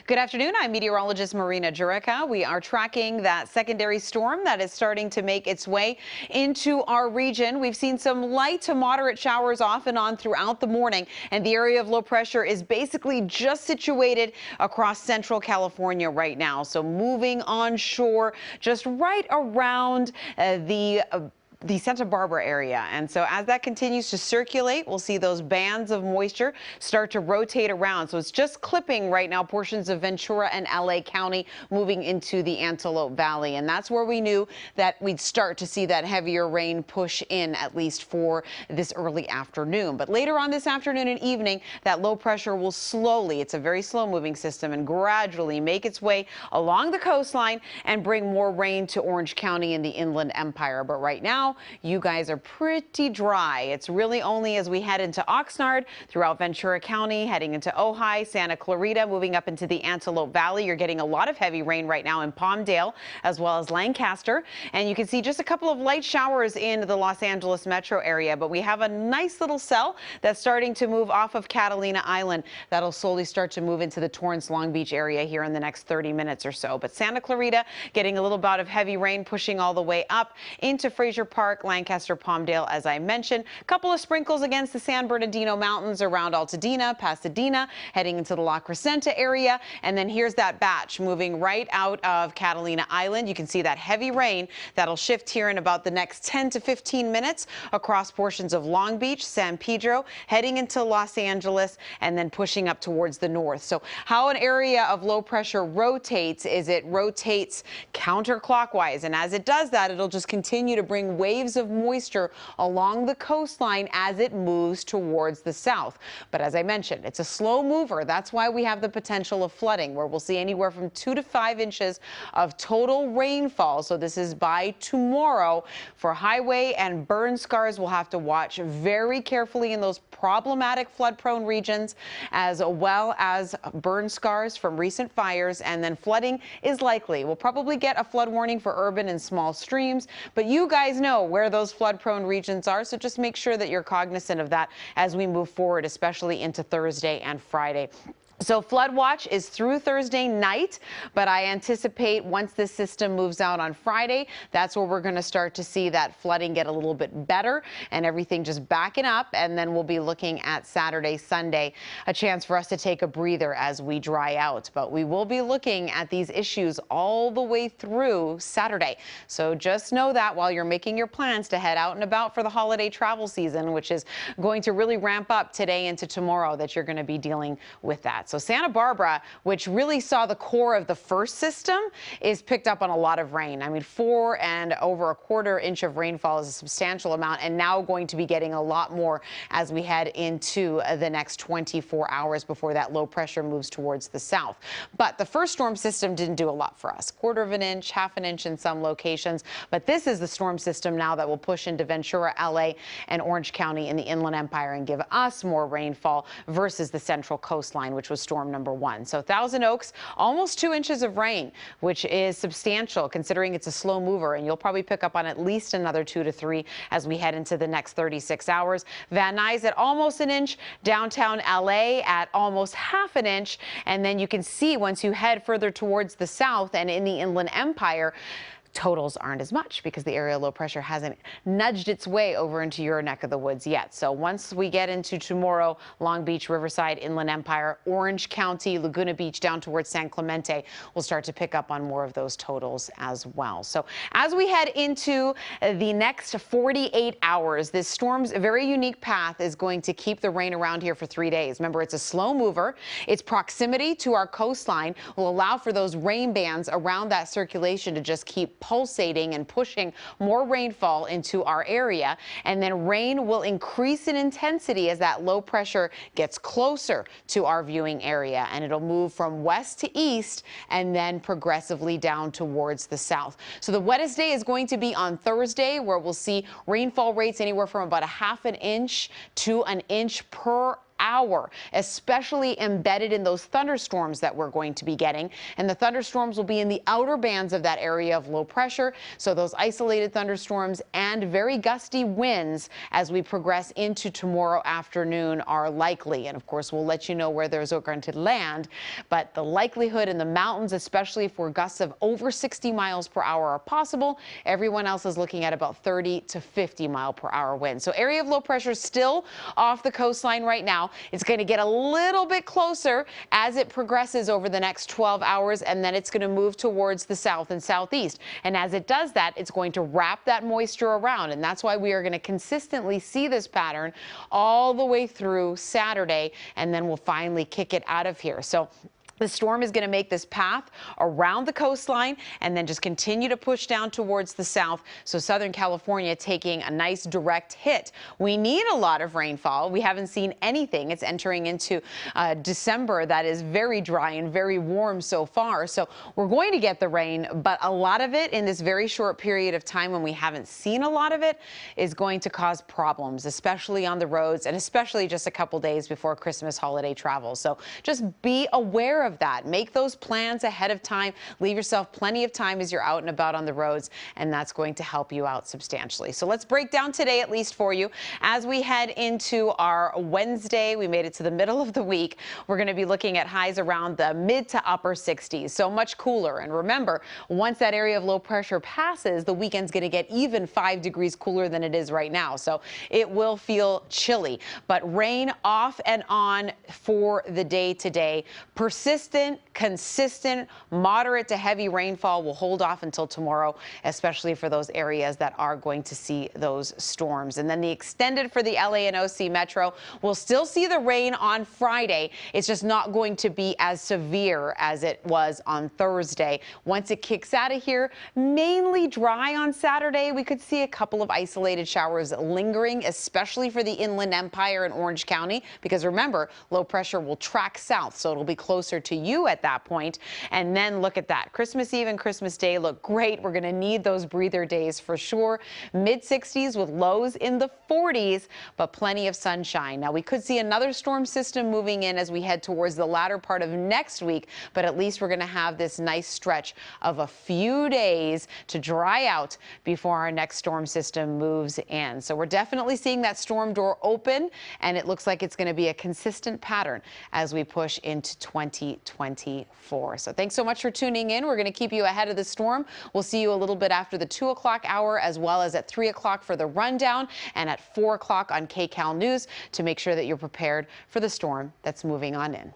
Good afternoon. I'm meteorologist Marina Jurica. We are tracking that secondary storm that is starting to make its way into our region. We've seen some light to moderate showers off and on throughout the morning, and the area of low pressure is basically just situated across central California right now. So moving onshore just right around the Santa Barbara area. And so as that continues to circulate, we'll see those bands of moisture start to rotate around. So it's just clipping right now portions of Ventura and LA County moving into the Antelope Valley. And that's where we knew that we'd start to see that heavier rain push in, at least for this early afternoon. But later on this afternoon and evening, that low pressure will slowly, it's a very slow moving system, and gradually make its way along the coastline and bring more rain to Orange County in the Inland Empire. But right now, you guys are pretty dry. It's really only as we head into Oxnard, throughout Ventura County, heading into Ojai, Santa Clarita, moving up into the Antelope Valley. You're getting a lot of heavy rain right now in Palmdale as well as Lancaster. And you can see just a couple of light showers in the Los Angeles metro area. But we have a nice little cell that's starting to move off of Catalina Island. That'll slowly start to move into the Torrance Long Beach area here in the next 30 minutes or so. But Santa Clarita getting a little bout of heavy rain pushing all the way up into Fraser Park, Lancaster, Palmdale, as I mentioned. A couple of sprinkles against the San Bernardino Mountains around Altadena, Pasadena, heading into the La Crescenta area. And then here's that batch moving right out of Catalina Island. You can see that heavy rain that'll shift here in about the next 10 to 15 minutes across portions of Long Beach, San Pedro, heading into Los Angeles, and then pushing up towards the north. So how an area of low pressure rotates is it rotates counterclockwise. And as it does that, it'll just continue to bring waves of moisture along the coastline as it moves towards the south. But as I mentioned, it's a slow mover. That's why we have the potential of flooding, where we'll see anywhere from 2 to 5 inches of total rainfall. So this is by tomorrow. For highway and burn scars, we'll have to watch very carefully in those problematic flood-prone regions, as well as burn scars from recent fires. And then flooding is likely. We'll probably get a flood warning for urban and small streams, but you guys know where those flood-prone regions are, so just make sure that you're cognizant of that as we move forward, especially into Thursday and Friday. So flood watch is through Thursday night, but I anticipate once this system moves out on Friday, that's where we're going to start to see that flooding get a little bit better and everything just backing up. And then we'll be looking at Saturday, Sunday, a chance for us to take a breather as we dry out. But we will be looking at these issues all the way through Saturday. So just know that while you're making your plans to head out and about for the holiday travel season, which is going to really ramp up today into tomorrow, that you're going to be dealing with that. So Santa Barbara, which really saw the core of the first system, is picked up on a lot of rain. I mean, 4 and over 1/4 inch of rainfall is a substantial amount, and now going to be getting a lot more as we head into the next 24 hours before that low pressure moves towards the south. But the first storm system didn't do a lot for us. 1/4 inch, 1/2 inch in some locations. But this is the storm system now that will push into Ventura, LA, and Orange County in the Inland Empire and give us more rainfall versus the central coastline, which was storm number 1. So Thousand Oaks, almost 2 inches of rain, which is substantial considering it's a slow mover, and you'll probably pick up on at least another 2 to 3 as we head into the next 36 hours. Van Nuys at almost 1 inch, downtown LA at almost 1/2 inch, and then you can see once you head further towards the south and in the Inland Empire, totals aren't as much because the area of low pressure hasn't nudged its way over into your neck of the woods yet. So once we get into tomorrow, Long Beach, Riverside, Inland Empire, Orange County, Laguna Beach down towards San Clemente, we'll start to pick up on more of those totals as well. So as we head into the next 48 hours, this storm's very unique path is going to keep the rain around here for 3 days. Remember, it's a slow mover. Its proximity to our coastline will allow for those rain bands around that circulation to just keep pulsating and pushing more rainfall into our area. And then rain will increase in intensity as that low pressure gets closer to our viewing area, and it'll move from west to east and then progressively down towards the south. So the wettest day is going to be on Thursday, where we'll see rainfall rates anywhere from about 1/2 inch to 1 inch per hour, especially embedded in those thunderstorms that we're going to be getting. And the thunderstorms will be in the outer bands of that area of low pressure. So those isolated thunderstorms and very gusty winds as we progress into tomorrow afternoon are likely. And of course, we'll let you know where those are going to land. But the likelihood in the mountains, especially for gusts of over 60 miles per hour are possible. Everyone else is looking at about 30 to 50 mile per hour winds. So area of low pressure still off the coastline right now. It's going to get a little bit closer as it progresses over the next 12 hours, and then it's going to move towards the south and southeast. And as it does that, it's going to wrap that moisture around. And that's why we are going to consistently see this pattern all the way through Saturday, and then we'll finally kick it out of here. So the storm is going to make this path around the coastline and then just continue to push down towards the south. So Southern California taking a nice direct hit. We need a lot of rainfall. We haven't seen anything. It's entering into December that is very dry and very warm so far. So we're going to get the rain, but a lot of it in this very short period of time when we haven't seen a lot of it is going to cause problems, especially on the roads and especially just a couple days before Christmas holiday travel. So just be aware of that. Make those plans ahead of time. Leave yourself plenty of time as you're out and about on the roads, and that's going to help you out substantially. So let's break down today at least for you. As we head into our Wednesday, we made it to the middle of the week. We're going to be looking at highs around the mid to upper 60s, so much cooler. And remember, once that area of low pressure passes, the weekend's going to get even 5 degrees cooler than it is right now. So it will feel chilly, but rain off and on for the day today. Consistent, moderate to heavy rainfall will hold off until tomorrow, especially for those areas that are going to see those storms. And then the extended for the LA and OC Metro will still see the rain on Friday. It's just not going to be as severe as it was on Thursday. Once it kicks out of here, mainly dry on Saturday. We could see a couple of isolated showers lingering, especially for the Inland Empire in Orange County, because remember, low pressure will track south, so it'll be closer to you at that point. And then look at that. Christmas Eve and Christmas Day look great. We're going to need those breather days for sure. Mid 60s with lows in the 40s, but plenty of sunshine. Now, we could see another storm system moving in as we head towards the latter part of next week, but at least we're going to have this nice stretch of a few days to dry out before our next storm system moves in. So we're definitely seeing that storm door open, and it looks like it's going to be a consistent pattern as we push into 2024. So thanks so much for tuning in. We're going to keep you ahead of the storm. We'll see you a little bit after the 2 o'clock hour, as well as at 3 o'clock for the rundown and at 4 o'clock on KCAL News to make sure that you're prepared for the storm that's moving on in.